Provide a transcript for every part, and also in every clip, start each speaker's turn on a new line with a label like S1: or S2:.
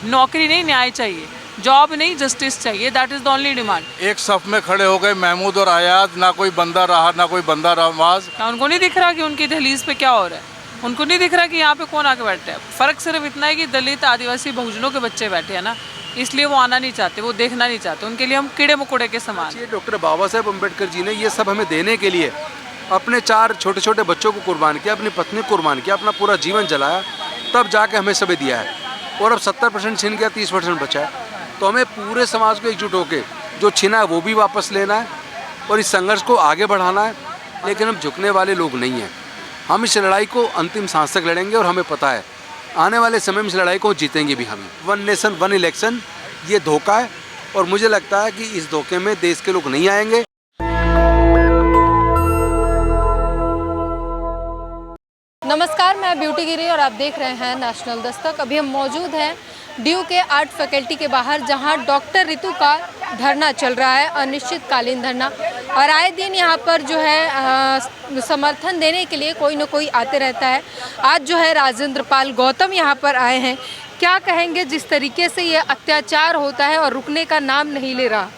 S1: नौकरी नहीं, न्याय चाहिए, जॉब नहीं, जस्टिस चाहिए। That is the only demand.
S2: एक सफ में खड़े हो गए महमूद और आयाज, ना कोई बंदा रहा ना कोई बंदा नवाज।
S1: क्या उनको नहीं दिख रहा कि उनकी दहलीज पे क्या हो रहा है? उनको नहीं दिख रहा कि यहाँ पे कौन आके बैठे हैं? फर्क सिर्फ इतना है कि दलित, आदिवासी, बहुजनों के बच्चे बैठे हैं ना, इसलिए वो आना नहीं चाहते, वो देखना नहीं चाहते। उनके लिए हम कीड़े मकोड़े के समान।
S3: ये डॉक्टर बाबा साहेब अम्बेडकर जी ने ये सब हमें देने के लिए अपने 4 छोटे छोटे बच्चों को कुर्बान किया, अपनी पत्नी को कुर्बान किया, अपना पूरा जीवन जलाया, तब जाके हमें सब दिया है। और अब 70% छिन गया, 30% बचा है। तो हमें पूरे समाज को एकजुट होकर जो छिना है वो भी वापस लेना है और इस संघर्ष को आगे बढ़ाना है। लेकिन हम झुकने वाले लोग नहीं हैं। हम इस लड़ाई को अंतिम सांस तक लड़ेंगे और हमें पता है आने वाले समय में इस लड़ाई को जीतेंगे भी हम। 1 नेशन 1 इलेक्शन ये धोखा है और मुझे लगता है कि इस धोखे में देश के लोग नहीं आएंगे।
S4: नमस्कार, मैं ब्यूटी गिरी और आप देख रहे हैं नेशनल दस्तक। अभी हम मौजूद हैं ड्यू के आर्ट फैकल्टी के बाहर, जहां डॉक्टर रितु का धरना चल रहा है, अनिश्चितकालीन धरना। और आए दिन यहां पर जो है समर्थन देने के लिए कोई न कोई आते रहता है। आज जो है राजेंद्र पाल गौतम यहां पर आए हैं। क्या कहेंगे जिस तरीके से ये अत्याचार होता है और रुकने का नाम नहीं ले रहा,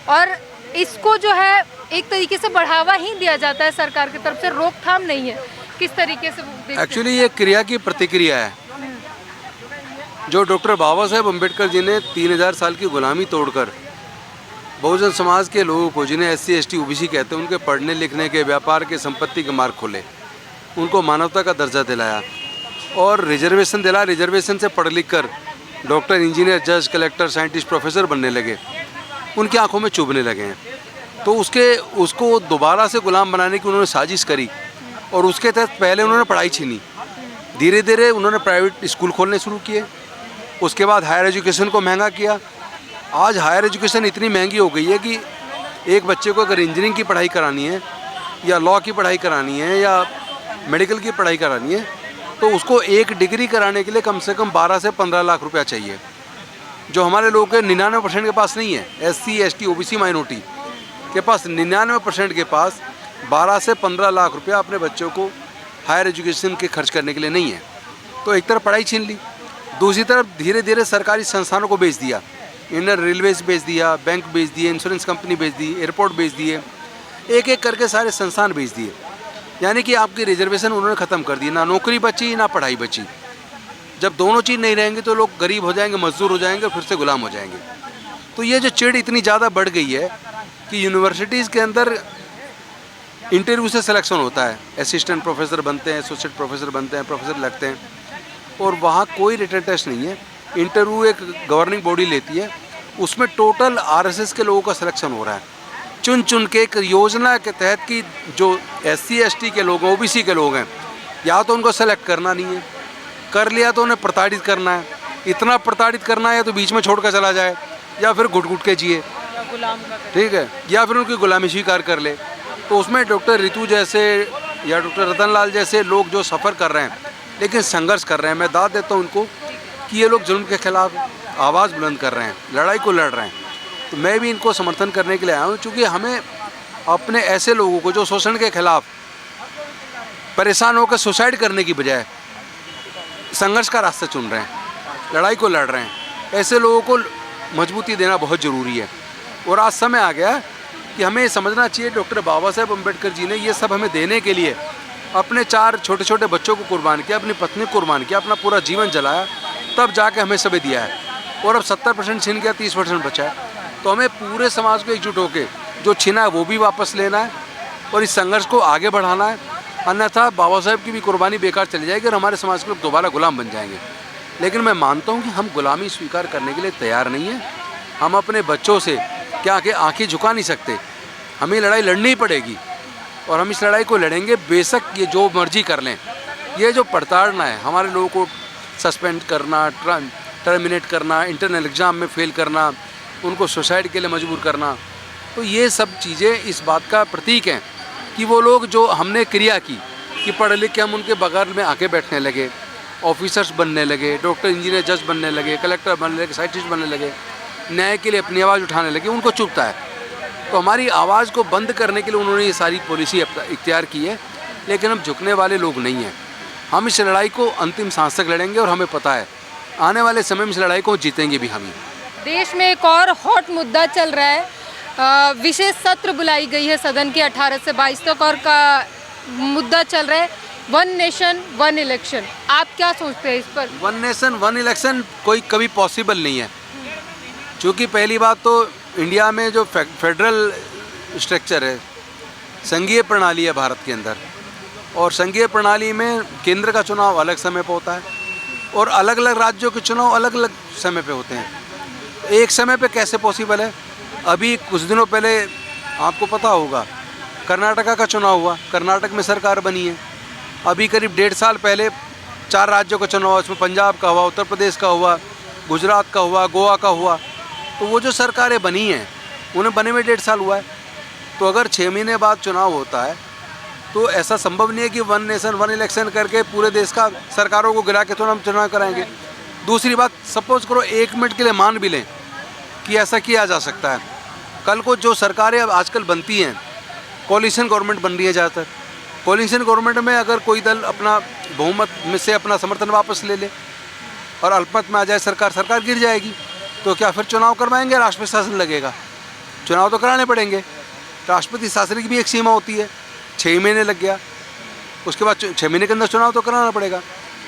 S4: और इसको जो है एक तरीके से बढ़ावा ही दिया जाता है सरकार की तरफ से, रोकथाम नहीं है। किस तरीके से?
S3: एक्चुअली ये क्रिया की प्रतिक्रिया है। जो डॉक्टर बाबा साहेब अम्बेडकर जी ने 3000 साल की गुलामी तोड़कर बहुजन समाज के लोगों को, जिन्हें SC ST OBC कहते हैं, उनके पढ़ने लिखने के, व्यापार के, संपत्ति के मार्ग खोले, उनको मानवता का दर्जा दिलाया और रिजर्वेशन दिलाया। रिजर्वेशन से पढ़ लिख कर डॉक्टर, इंजीनियर, जज, कलेक्टर, साइंटिस्ट, प्रोफेसर बनने लगे, उनकी आंखों में चुभने लगे हैं। तो उसको दोबारा से गुलाम बनाने की उन्होंने साजिश करी और उसके तहत पहले उन्होंने पढ़ाई छीनी। धीरे धीरे उन्होंने प्राइवेट स्कूल खोलने शुरू किए, उसके बाद हायर एजुकेशन को महंगा किया। आज हायर एजुकेशन इतनी महंगी हो गई है कि एक बच्चे को अगर इंजीनियरिंग की पढ़ाई करानी है या लॉ की पढ़ाई करानी है या मेडिकल की पढ़ाई करानी है तो उसको एक डिग्री कराने के लिए कम से कम 12 से 15 लाख रुपया चाहिए, जो हमारे लोगों के 99% के पास नहीं है। SC ST OBC माइनॉरिटी के पास 99% के पास 12 से 15 लाख रुपया अपने बच्चों को हायर एजुकेशन के खर्च करने के लिए नहीं है। तो एक तरफ पढ़ाई छीन ली, दूसरी तरफ धीरे धीरे सरकारी संस्थानों को बेच दिया। इंडियन रेलवेज बेच दिया, बैंक बेच दिए, इंश्योरेंस कंपनी बेच दी, एयरपोर्ट बेच दिए, एक एक करके सारे संस्थान बेच दिए। यानी कि आपकी रिजर्वेशन उन्होंने ख़त्म कर दी, ना नौकरी बची ना पढ़ाई बची। जब दोनों चीज़ नहीं रहेंगी तो लोग गरीब हो जाएंगे, मजदूर हो जाएंगे और फिर से गुलाम हो जाएंगे। तो ये जो चिड़ इतनी ज़्यादा बढ़ गई है कि यूनिवर्सिटीज़ के अंदर इंटरव्यू से सिलेक्शन होता है, असिस्टेंट प्रोफेसर बनते हैं, एसोसिएट प्रोफेसर बनते हैं, प्रोफेसर लगते हैं, और वहाँ कोई रिटन टेस्ट नहीं है। इंटरव्यू एक गवर्निंग बॉडी लेती है, उसमें टोटल RSS के लोगों का सिलेक्शन हो रहा है, चुन चुन के एक योजना के तहत कि जो SC ST के लोग हैं, OBC के लोग हैं, या तो उनको सेलेक्ट करना नहीं है, कर लिया तो उन्हें प्रताड़ित करना है। इतना प्रताड़ित करना है तो बीच में छोड़ कर चला जाए या फिर घुट घुट के जिए, ठीक है, या फिर उनकी गुलामी स्वीकार कर ले। तो उसमें डॉक्टर रितु जैसे या डॉक्टर रतन लाल जैसे लोग जो सफ़र कर रहे हैं लेकिन संघर्ष कर रहे हैं, मैं दाद देता हूँ उनको कि ये लोग जुल्म के खिलाफ आवाज़ बुलंद कर रहे हैं, लड़ाई को लड़ रहे हैं। तो मैं भी इनको समर्थन करने के लिए आया हूँ, क्योंकि हमें अपने ऐसे लोगों को जो शोषण के खिलाफ परेशान होकर सुसाइड करने की बजाय संघर्ष का रास्ता चुन रहे हैं, लड़ाई को लड़ रहे हैं, ऐसे लोगों को मजबूती देना बहुत ज़रूरी है। और आज समय आ गया कि हमें ये समझना चाहिए डॉक्टर बाबा साहेब अम्बेडकर जी ने ये सब हमें देने के लिए अपने 4 छोटे छोटे बच्चों को कुर्बान किया, अपनी पत्नी को कुर्बान किया, अपना पूरा जीवन जलाया, तब जाके हमें सब दिया है। और अब 70% छिन गया, 30% बचा है। तो हमें पूरे समाज को एकजुट होकर जो छिना है वो भी वापस लेना है और इस संघर्ष को आगे बढ़ाना है। अन्यथा बाबा साहेब की भी कुर्बानी बेकार चली जाएगी और हमारे समाज के लोग दोबारा गुलाम बन जाएंगे। लेकिन मैं मानता हूँ कि हम गुलामी स्वीकार करने के लिए तैयार नहीं हैं। हम अपने बच्चों से क्या कि आंखें झुका नहीं सकते, हमें लड़ाई लड़नी ही पड़ेगी और हम इस लड़ाई को लड़ेंगे, बेशक ये जो मर्जी कर लें। ये जो पड़ताड़ना है, हमारे लोगों को सस्पेंड करना, टर्मिनेट करना, इंटरनल एग्ज़ाम में फेल करना, उनको सुसाइड के लिए मजबूर करना, तो ये सब चीज़ें इस बात का प्रतीक हैं कि वो लोग जो हमने क्रिया की कि पढ़ लिख के हम उनके बगल में आके बैठने लगे, ऑफिसर्स बनने लगे, डॉक्टर, इंजीनियर, जज बनने लगे, कलेक्टर बनने लगे, साइंटिस्ट बनने लगे, न्याय के लिए अपनी आवाज़ उठाने लगे, उनको चुभता है। तो हमारी आवाज़ को बंद करने के लिए उन्होंने ये सारी पॉलिसी इख्तियार की है। लेकिन हम झुकने वाले लोग नहीं हैं। हम इस लड़ाई को अंतिम सांस तक लड़ेंगे और हमें पता है आने वाले समय में इस लड़ाई को जीतेंगे भी हम ही।
S4: देश में एक और हॉट मुद्दा चल रहा है, विशेष सत्र बुलाई गई है सदन की 18 से 22 तक और का मुद्दा चल रहा है वन नेशन वन इलेक्शन। आप क्या सोचते हैं इस पर?
S3: वन नेशन वन इलेक्शन कोई कभी पॉसिबल नहीं है, क्योंकि पहली बात तो इंडिया में जो फेडरल स्ट्रक्चर है, संघीय प्रणाली है भारत के अंदर, और संघीय प्रणाली में केंद्र का चुनाव अलग समय पर होता है और अलग अलग राज्यों के चुनाव अलग अलग समय पे होते हैं। एक समय पे कैसे पॉसिबल है? अभी कुछ दिनों पहले आपको पता होगा कर्नाटका का चुनाव हुआ, कर्नाटक में सरकार बनी है। अभी करीब 1.5 साल पहले 4 राज्यों का चुनाव हुआ, उसमें पंजाब का हुआ, उत्तर प्रदेश का हुआ, गुजरात का हुआ, गोवा का हुआ। तो वो जो सरकारें बनी हैं उन्हें बने में 1.5 साल हुआ है। तो अगर 6 महीने बाद चुनाव होता है तो ऐसा संभव नहीं है कि वन नेशन वन इलेक्शन करके पूरे देश का सरकारों को गिरा के तो हम चुनाव कराएंगे। दूसरी बात, सपोज करो 1 मिनट के लिए मान भी लें कि ऐसा किया जा सकता है, कल को जो सरकारें अब आजकल बनती हैं, कोलिशन गवर्नमेंट बन रही है ज़्यादातर, कोलिशन गवर्नमेंट में अगर कोई दल अपना बहुमत में से अपना समर्थन वापस ले ले और अल्पमत में आ जाए सरकार, सरकार गिर जाएगी। तो क्या फिर चुनाव करवाएंगे? राष्ट्रपति शासन लगेगा, चुनाव तो कराने पड़ेंगे। राष्ट्रपति शासन की भी एक सीमा होती है, 6 महीने लग गया, उसके बाद 6 महीने के अंदर चुनाव तो कराना पड़ेगा।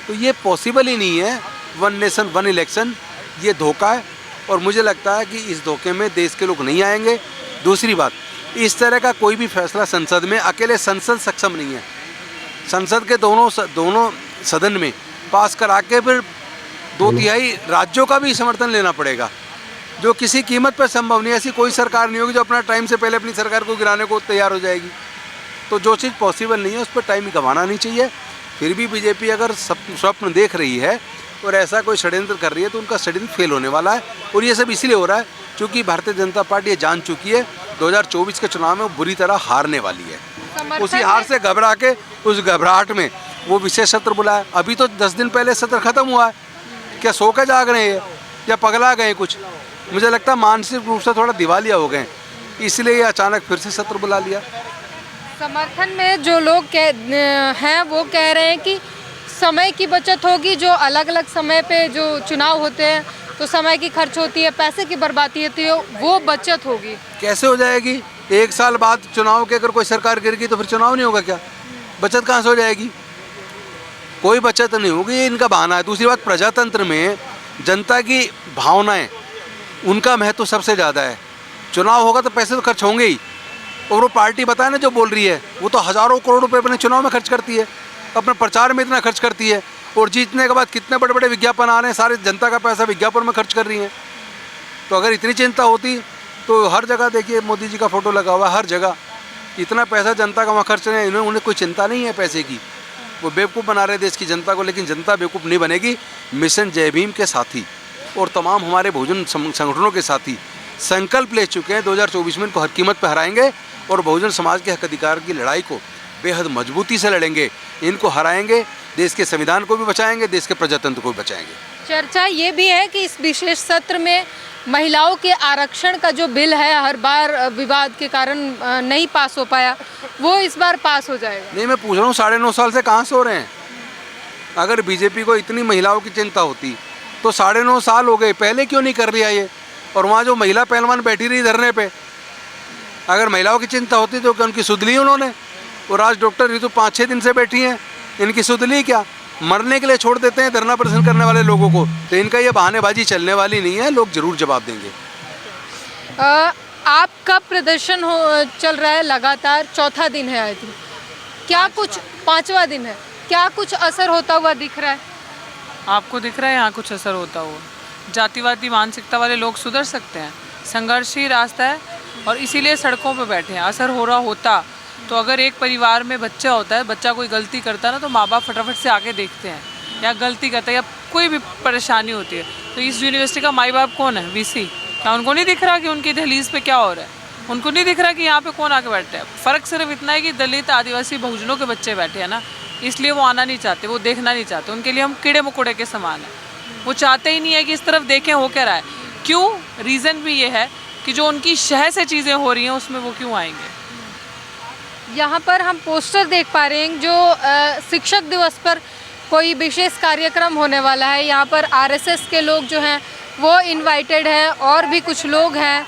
S3: तो ये पॉसिबल ही नहीं है वन नेशन वन इलेक्शन, ये धोखा है और मुझे लगता है कि इस धोखे में देश के लोग नहीं आएंगे। दूसरी बात, इस तरह का कोई भी फैसला संसद में, अकेले संसद सक्षम नहीं है, संसद के दोनों सदन में पास करा के फिर 2/3 राज्यों का भी समर्थन लेना पड़ेगा, जो किसी कीमत पर संभव नहीं है। ऐसी कोई सरकार नहीं होगी जो अपना टाइम से पहले अपनी सरकार को गिराने को तैयार हो जाएगी। तो जो चीज़ पॉसिबल नहीं है उस पर टाइम ही गंवाना नहीं चाहिए। फिर भी बीजेपी अगर स्वप्न देख रही है और ऐसा कोई षड्यंत्र कर रही है तो उनका षड्यंत्र फेल होने वाला है। और ये सब इसलिए हो रहा है क्योंकि भारतीय जनता पार्टी ये जान चुकी है 2024 के चुनाव में वो बुरी तरह हारने वाली है। उसी हार से घबरा के, उस घबराहट में वो विशेष सत्र बुलाया। अभी तो 10 दिन पहले सत्र खत्म हुआ है। क्या सो के जाग रहे हैं या पगला गए कुछ? मुझे लगता है मानसिक रूप से थोड़ा दिवालिया हो गए, इसलिए ये अचानक फिर से सत्र बुला लिया।
S4: समर्थन में जो लोग हैं वो कह रहे हैं कि समय की बचत होगी, जो अलग अलग समय पे जो चुनाव होते हैं तो समय की खर्च होती है, पैसे की बर्बादी होती है, वो बचत होगी।
S3: कैसे हो जाएगी? 1 साल बाद चुनाव के अगर कोई सरकार गिर गई तो फिर चुनाव नहीं होगा क्या? बचत कहाँ से हो जाएगी? कोई बचत नहीं होगी, ये इनका बहाना है। दूसरी बात, प्रजातंत्र में जनता की भावनाएं, उनका महत्व सबसे ज़्यादा है। चुनाव होगा तो पैसे तो खर्च होंगे ही, और वो पार्टी बताए ना जो बोल रही है, वो तो हज़ारों करोड़ रुपए अपने चुनाव में खर्च करती है, अपने प्रचार में इतना खर्च करती है, और जीतने के बाद कितने बड़े बड़े विज्ञापन आ रहे हैं, सारे जनता का पैसा विज्ञापन में खर्च कर रही हैं। तो अगर इतनी चिंता होती तो हर जगह देखिए मोदी जी का फोटो लगा हुआ है, हर जगह इतना पैसा जनता का वहाँ खर्च रहे हैं। उन्हें कोई चिंता नहीं है पैसे की, वो बेवकूफ़ बना रहे देश की जनता को। लेकिन जनता बेवकूफ़ नहीं बनेगी। मिशन जय भीम के साथी और तमाम हमारे बहुजन संगठनों के साथी संकल्प ले चुके हैं 2024 में इनको हर कीमत पर हराएंगे और बहुजन समाज के हक अधिकार की लड़ाई को बेहद मजबूती से लड़ेंगे। इनको हराएंगे, देश के संविधान को भी बचाएंगे, देश के प्रजातंत्र को भी बचाएंगे।
S4: चर्चा ये भी है कि इस विशेष सत्र में महिलाओं के आरक्षण का जो बिल है, हर बार विवाद के कारण नहीं पास हो पाया, वो इस बार पास हो जाएगा।
S3: नहीं, मैं पूछ रहा हूँ 9.5 साल से कहाँ से हो रहे हैं? अगर बीजेपी को इतनी महिलाओं की चिंता होती तो 9.5 साल हो गए, पहले क्यों नहीं कर लिया ये? और वहाँ जो महिला पहलवान बैठी रही धरने पे, अगर महिलाओं की चिंता होती तो क्या उनकी सुध ली उन्होंने? और आज डॉक्टर ऋतु 5-6 दिन से बैठी हैं, इनकी सुध ली क्या? मरने के लिए छोड़ देते हैं धरना प्रदर्शन करने वाले लोगों को। तो इनका ये बहानेबाजी चलने वाली नहीं है, लोग जरूर जवाब देंगे।
S4: आपका प्रदर्शन चल रहा है लगातार, 4था दिन है आई थिंक, क्या कुछ 5वां दिन है, क्या कुछ असर होता हुआ दिख रहा है?
S1: आपको दिख रहा है यहाँ कुछ असर होता हुआ? जातिवादी मानसिकता वाले लोग सुधर सकते हैं, संघर्ष ही रास्ता है और इसीलिए सड़कों पर बैठे हैं। असर हो रहा होता तो अगर एक परिवार में बच्चा होता है, बच्चा कोई गलती करता है ना तो माँ बाप फटाफट से आके देखते हैं, या गलती करता है या कोई भी परेशानी होती है तो इस यूनिवर्सिटी का माई बाप कौन है? वीसी। क्या उनको नहीं दिख रहा कि उनकी दहलीज पे क्या हो रहा है? उनको नहीं दिख रहा कि यहाँ पे कौन आके बैठा है? फ़र्क सिर्फ इतना है कि दलित आदिवासी बहुजनों के बच्चे बैठे हैं ना, इसलिए वो आना नहीं चाहते, वो देखना नहीं चाहते। उनके लिए हम कीड़े मकोड़े के समान हैं, वो चाहते ही नहीं है कि इस तरफ देखें हो क्या रहा है। क्यों? रीज़न भी ये है कि जो उनकी शहर से चीज़ें हो रही हैं उसमें वो क्यों आएंगे।
S4: यहाँ पर हम पोस्टर देख पा रहे हैं जो शिक्षक दिवस पर कोई विशेष कार्यक्रम होने वाला है। यहाँ पर आरएसएस के लोग जो हैं वो इनवाइटेड हैं और भी कुछ लोग हैं,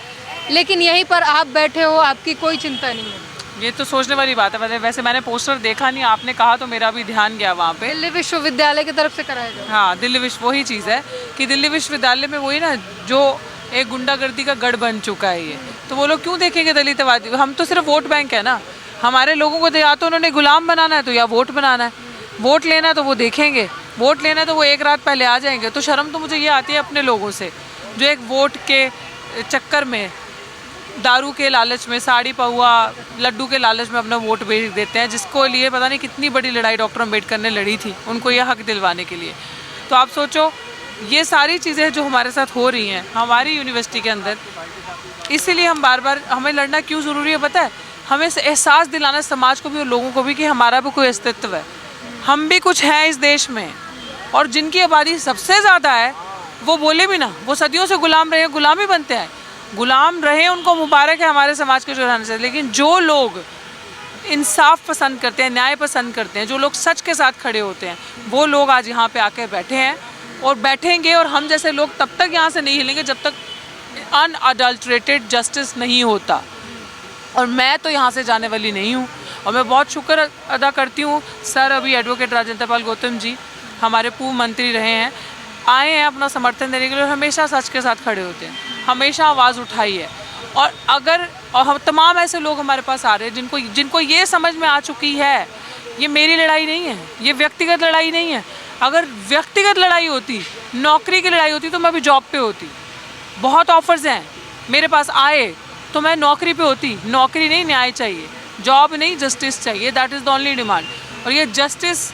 S4: लेकिन यहीं पर आप बैठे हो, आपकी कोई चिंता नहीं है।
S1: ये तो सोचने वाली बात है। वैसे मैंने पोस्टर देखा नहीं, आपने कहा तो मेरा भी ध्यान गया वहाँ पे।
S4: दिल्ली विश्वविद्यालय की तरफ से कराया जाए।
S1: हाँ, दिल्ली वही चीज़ है कि दिल्ली विश्वविद्यालय में वही ना, जो एक गुंडागर्दी का गढ़ बन चुका है ये, तो वो लोग क्यों देखेंगे दलितवादी? हम तो सिर्फ वोट बैंक है ना, हमारे लोगों को या तो उन्होंने गुलाम बनाना है तो या वोट बनाना है। वोट लेना है तो वो देखेंगे, वोट लेना है तो वो एक रात पहले आ जाएंगे। तो शर्म तो मुझे ये आती है अपने लोगों से, जो एक वोट के चक्कर में, दारू के लालच में, साड़ी पहुआ लड्डू के लालच में अपना वोट बेच देते हैं, जिसको लिए पता नहीं कितनी बड़ी लड़ाई डॉक्टर अम्बेडकर ने लड़ी थी उनको ये हक दिलवाने के लिए। तो आप सोचो, ये सारी चीज़ें जो हमारे साथ हो रही हैं हमारी यूनिवर्सिटी के अंदर, इसीलिए हम बार बार, हमें लड़ना क्यों ज़रूरी है पता है? हमें एहसास दिलाना समाज को भी और लोगों को भी कि हमारा भी कोई अस्तित्व है, हम भी कुछ हैं इस देश में। और जिनकी आबादी सबसे ज़्यादा है वो बोले भी ना, वो सदियों से गुलाम रहे, गुलाम ही बनते हैं, गुलाम रहे, उनको मुबारक है हमारे समाज के जो रहने से। लेकिन जो लोग इंसाफ पसंद करते हैं, न्याय पसंड करते हैं, जो लोग सच के साथ खड़े होते हैं, वो लोग आज यहाँ पे आके बैठे हैं और बैठेंगे। और हम जैसे लोग तब तक यहाँ से नहीं हिलेंगे जब तक अनअडल्ट्रेटेड जस्टिस नहीं होता। और मैं तो यहाँ से जाने वाली नहीं हूँ। और मैं बहुत शुक्र अदा करती हूँ सर, अभी एडवोकेट राजेंद्र पाल गौतम जी हमारे पूर्व मंत्री रहे हैं, आए हैं अपना समर्थन देने के लिए, और हमेशा सच के साथ खड़े होते हैं, हमेशा आवाज़ उठाई है। और हम तमाम ऐसे लोग हमारे पास आ रहे हैं जिनको ये समझ में आ चुकी है, ये मेरी लड़ाई नहीं है, ये व्यक्तिगत लड़ाई नहीं है। अगर व्यक्तिगत लड़ाई होती, नौकरी की लड़ाई होती, तो मैं अभी जॉब पे होती। बहुत ऑफर्स हैं मेरे पास आए तो मैं नौकरी पे होती। नौकरी नहीं, न्याय चाहिए, जॉब नहीं, जस्टिस चाहिए, that is the only demand. और ये जस्टिस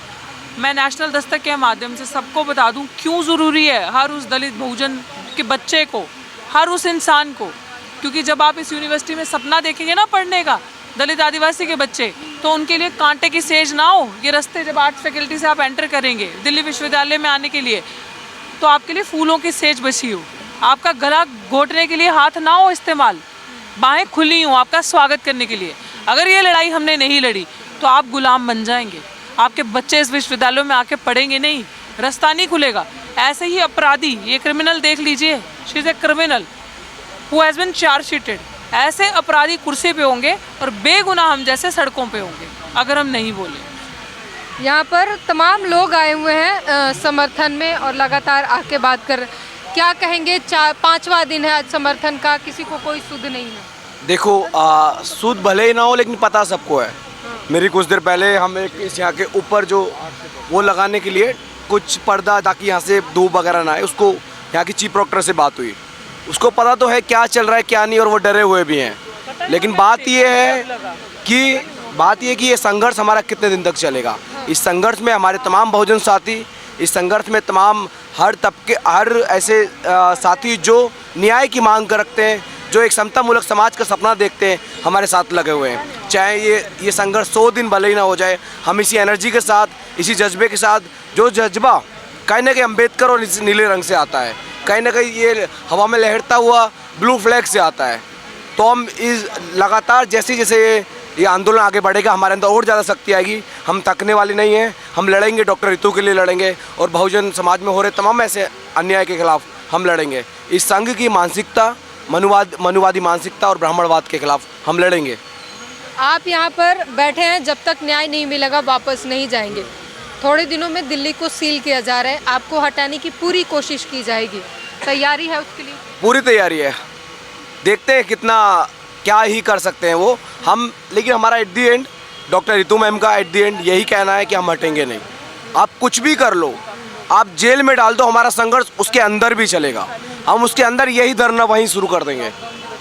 S1: मैं नेशनल दस्तक के माध्यम से सबको बता दूं क्यों ज़रूरी है, हर उस दलित बहुजन के बच्चे को, हर उस इंसान को। क्योंकि जब आप इस यूनिवर्सिटी में सपना देखेंगे ना पढ़ने का, दलित आदिवासी के बच्चे, तो उनके लिए कांटे की सेज ना हो ये रास्ते। जब आर्ट फैकल्टी से आप एंटर करेंगे दिल्ली विश्वविद्यालय में आने के लिए, तो आपके लिए फूलों की सेज बची हो, आपका गला घोटने के लिए हाथ ना हो इस्तेमाल, बाहें खुली हों आपका स्वागत करने के लिए। अगर ये लड़ाई हमने नहीं लड़ी तो आप गुलाम बन जाएंगे, आपके बच्चे इस विश्वविद्यालयों में आके पढ़ेंगे नहीं, रास्ता नहीं खुलेगा। ऐसे ही अपराधी, ये क्रिमिनल देख लीजिए, she is a criminal who has been chargesheeted, ऐसे अपराधी कुर्सी पे होंगे और बेगुनाह हम जैसे सड़कों पे होंगे अगर हम नहीं बोले।
S4: यहाँ पर तमाम लोग आए हुए हैं समर्थन में और लगातार आके बात कर, क्या कहेंगे? 5वां दिन है आज समर्थन का, किसी को कोई सुध नहीं है।
S5: देखो सूद भले ही ना हो लेकिन पता सबको है। मेरी कुछ देर पहले हम एक इस यहाँ के ऊपर जो वो लगाने के लिए कुछ पर्दा, ताकि यहाँ से धूप वगैरह ना आए, उसको यहाँ की चीफ प्रोक्टर से बात हुई, उसको पता तो है क्या चल रहा है क्या नहीं, और वो डरे हुए भी हैं। लेकिन बात ये है कि ये संघर्ष हमारा कितने दिन तक चलेगा। इस संघर्ष में हमारे तमाम बहुजन साथी, इस संघर्ष में तमाम हर तबके, हर ऐसे साथी जो न्याय की मांग कर रखते हैं, जो एक समतामूलक समाज का सपना देखते हैं, हमारे साथ लगे हुए हैं। चाहे ये संघर्ष 100 दिन भले ही ना हो जाए, हम इसी एनर्जी के साथ, इसी जज्बे के साथ, जो जज्बा कहीं ना कहीं अम्बेडकर और इस नीले रंग से आता है, कहीं ना कहीं ये हवा में लहरता हुआ ब्लू फ्लैग से आता है, तो हम इस लगातार जैसे जैसे ये आंदोलन आगे बढ़ेगा, हमारे अंदर और ज़्यादा शक्ति आएगी। हम थकने वाले नहीं हैं, हम लड़ेंगे, डॉक्टर रितु के लिए लड़ेंगे, और बहुजन समाज में हो रहे तमाम ऐसे अन्याय के खिलाफ हम लड़ेंगे। इस संघ की मानसिकता, मनुवादी मानसिकता और ब्राह्मणवाद के खिलाफ हम लड़ेंगे।
S4: आप यहाँ पर बैठे हैं, जब तक न्याय नहीं मिलेगा वापस नहीं जाएंगे। थोड़े दिनों में दिल्ली को सील किया जा रहा है, आपको हटाने की पूरी कोशिश की जाएगी, तैयारी है उसके लिए?
S5: पूरी तैयारी है, देखते हैं कितना क्या ही कर सकते हैं वो हम। लेकिन हमारा at the and, doctor Ritu ma'am का एट दी एंड यही कहना है कि हम हटेंगे नहीं। आप कुछ भी कर लो, आप जेल में डाल दो, हमारा संघर्ष उसके अंदर भी चलेगा। हम उसके अंदर यही धरना वहीं शुरू कर देंगे।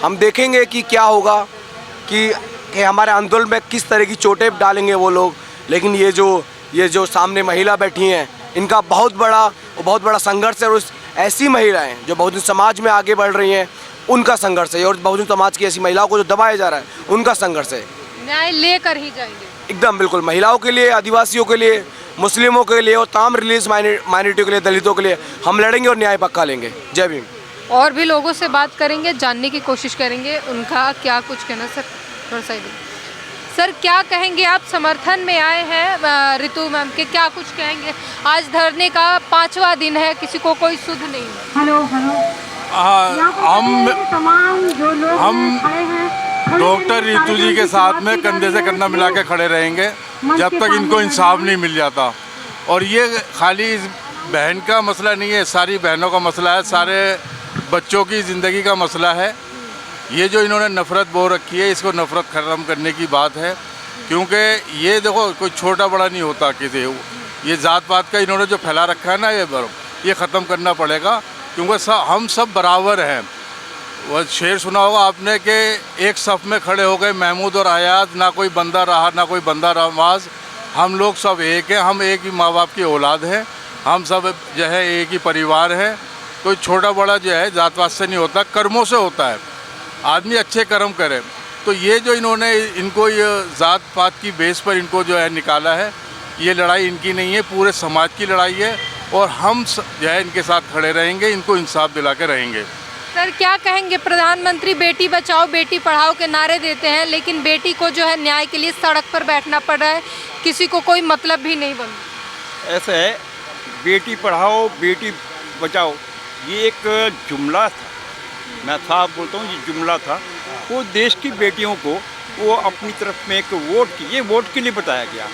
S5: हम देखेंगे कि क्या होगा, कि हमारे आंदोलन में किस तरह की चोटें डालेंगे वो लोग। लेकिन ये जो सामने महिला बैठी हैं, इनका बहुत बड़ा संघर्ष है, और ऐसी महिलाएं जो बहुजन समाज में आगे बढ़ रही हैं, उनका संघर्ष है, और बहुजन समाज की ऐसी महिलाओं को जो दबाया जा रहा है, उनका संघर्ष है।
S4: न्याय लेकर ही जाएंगे
S5: एकदम बिल्कुल, महिलाओं के लिए, आदिवासियों के लिए, मुस्लिमों के लिए, और तमाम रिलीजियस माइनॉरिटियों के लिए, दलितों के लिए हम लड़ेंगे और न्याय पक्का लेंगे। जय भीम।
S4: और भी लोगों से बात करेंगे, जानने की कोशिश करेंगे उनका क्या कुछ कहना। सर थोड़ा सा सर क्या कहेंगे आप, समर्थन में आए हैं रितु मैम के, क्या कुछ कहेंगे? आज धरने का 5वां दिन है, किसी को कोई सुध नहीं है।
S6: हेलो हेलो
S2: हम डॉक्टर रितु जी के साथ में कंधे से कंधा मिला के खड़े रहेंगे जब तक इनको इंसाफ नहीं मिल जाता। और ये खाली इस बहन का मसला नहीं है, सारी बहनों का मसला है, सारे बच्चों की ज़िंदगी का मसला है। ये जो इन्होंने नफ़रत बो रखी है, इसको नफ़रत ख़त्म करने की बात है। क्योंकि ये देखो कोई छोटा बड़ा नहीं होता किसी, ये ज़ात पात का इन्होंने जो फैला रखा है ना, ये ख़त्म करना पड़ेगा। क्योंकि हम सब बराबर हैं। वह शेर सुना होगा आपने कि एक सफ़ में खड़े हो गए महमूद और आयात, ना कोई बंदा रहा ना कोई बंदा नवाज। हम लोग सब एक हैं, हम एक ही माँ बाप की औलाद हैं, हम सब जो है एक ही परिवार है। कोई छोटा बड़ा जो है जात पात से नहीं होता, कर्मों से होता है। आदमी अच्छे कर्म करे। तो ये जो इन्होंने इनको ये ज़ात पात की बेस पर इनको जो है निकाला है, ये लड़ाई इनकी नहीं है, पूरे समाज की लड़ाई है। और हम जो है इनके साथ खड़े रहेंगे, इनको इंसाफ दिला के रहेंगे।
S4: सर क्या कहेंगे, प्रधानमंत्री बेटी बचाओ बेटी पढ़ाओ के नारे देते हैं, लेकिन बेटी को जो है न्याय के लिए सड़क पर बैठना पड़ रहा है, किसी को कोई मतलब भी नहीं बन।
S7: ऐसा है, बेटी पढ़ाओ बेटी बचाओ ये एक जुमला था, मैं साफ बोलता हूँ, ये जुमला था। वो देश की बेटियों को वो अपनी तरफ में एक वोट के लिए बताया गया।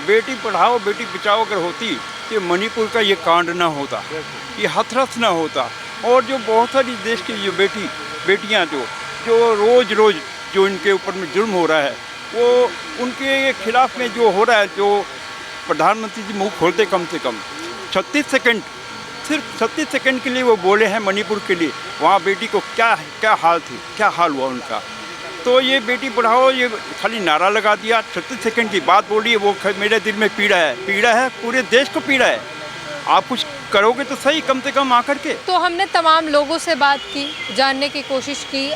S7: बेटी पढ़ाओ बेटी बचाओ अगर होती, ये मणिपुर का ये कांड ना होता, ये हथरस ना होता। और जो बहुत सारी देश की जो बेटियां जो रोज़ जो इनके ऊपर में जुल्म हो रहा है, वो उनके खिलाफ में जो हो रहा है, जो प्रधानमंत्री जी मुँह खोलते कम से कम 36 सेकंड, सिर्फ 36 सेकंड के लिए वो बोले हैं मणिपुर के लिए। वहाँ बेटी को क्या हाल हुआ उनका। तो ये बेटी पढ़ाओ ये खाली नारा लगा दिया, 36 सेकंड की बात बोली, वो मेरे दिल में पीड़ा है, पूरे देश को पीड़ा है। आप कुछ करोगे तो सही, कम से कम आकर के।
S4: तो हमने तमाम लोगों से बात की, जानने की कोशिश की,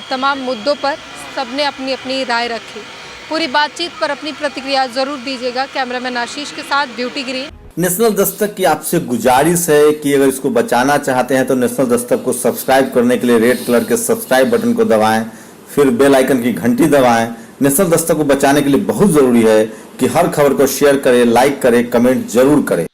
S4: तमाम मुद्दों पर सबने अपनी अपनी राय रखी। पूरी बातचीत पर अपनी प्रतिक्रिया जरूर दीजिएगा। कैमरामैन आशीष के साथ ब्यूटी गिरी।
S8: नेशनल दस्तक की आपसे गुजारिश है कि अगर इसको बचाना चाहते हैं तो नेशनल दस्तक को सब्सक्राइब करने के लिए रेड कलर के सब्सक्राइब बटन को दबाएं, फिर बेल आइकन की घंटी दबाएं। नेशनल दस्तक को बचाने के लिए बहुत जरूरी है कि हर खबर को शेयर करें, लाइक करें, कमेंट जरूर करें।